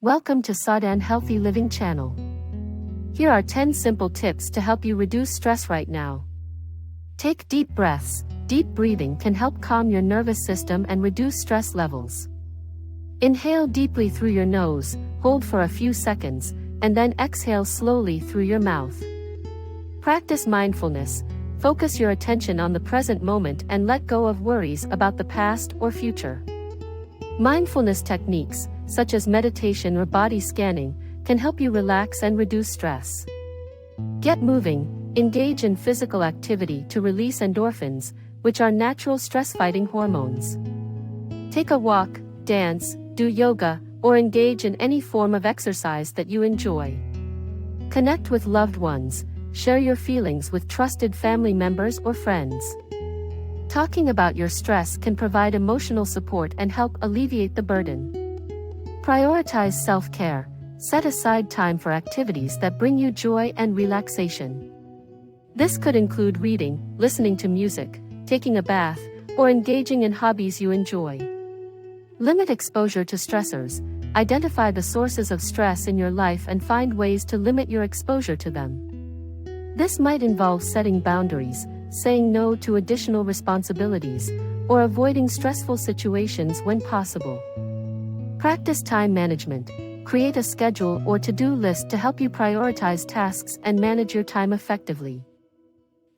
Welcome to Sadan Healthy Living channel. Here are 10 simple tips to help you reduce stress right now. Take deep breaths. Deep breathing can help calm your nervous system and reduce stress levels. Inhale deeply through your nose, hold for a few seconds, and then exhale slowly through your mouth. Practice mindfulness. Focus your attention on the present moment and let go of worries about the past or future. Mindfulness techniques, such as meditation or body scanning, can help you relax and reduce stress. Get moving. Engage in physical activity to release endorphins, which are natural stress-fighting hormones. Take a walk, dance, do yoga, or engage in any form of exercise that you enjoy. Connect with loved ones. Share your feelings with trusted family members or friends. Talking about your stress can provide emotional support and help alleviate the burden. Prioritize self-care. Set aside time for activities that bring you joy and relaxation. This could include reading, listening to music, taking a bath, or engaging in hobbies you enjoy. Limit exposure to stressors. Identify the sources of stress in your life and find ways to limit your exposure to them. This might involve setting boundaries, saying no to additional responsibilities, or avoiding stressful situations when possible. Practice time management. Create a schedule or to-do list to help you prioritize tasks and manage your time effectively.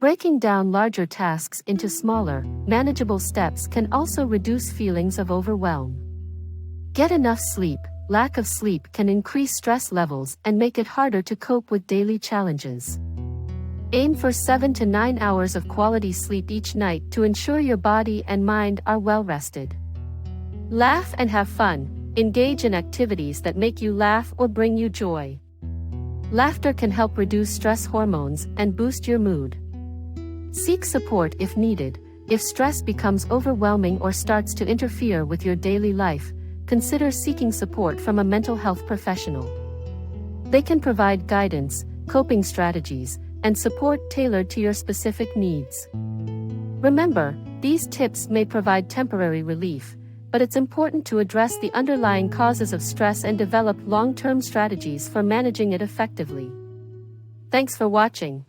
Breaking down larger tasks into smaller, manageable steps can also reduce feelings of overwhelm. Get enough sleep. Lack of sleep can increase stress levels and make it harder to cope with daily challenges. Aim for 7 to 9 hours of quality sleep each night to ensure your body and mind are well rested. Laugh and have fun. Engage in activities that make you laugh or bring you joy. Laughter can help reduce stress hormones and boost your mood. Seek support if needed. If stress becomes overwhelming or starts to interfere with your daily life, consider seeking support from a mental health professional. They can provide guidance, coping strategies, and support tailored to your specific needs. Remember, these tips may provide temporary relief, but it's important to address the underlying causes of stress and develop long-term strategies for managing it effectively. Thanks for watching.